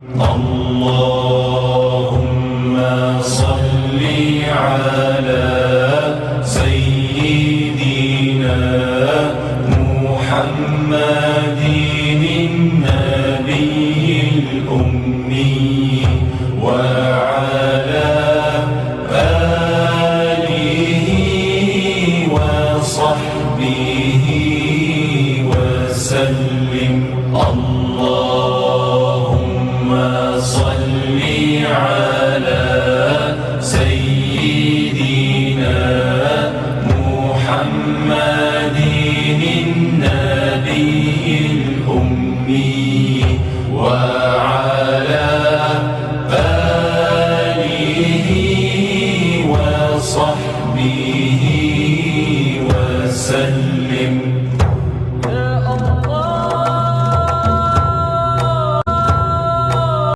اللهم صل على سيدنا محمد النبي الأمي وعلى آله وصحبه وسلم. اللهم صل على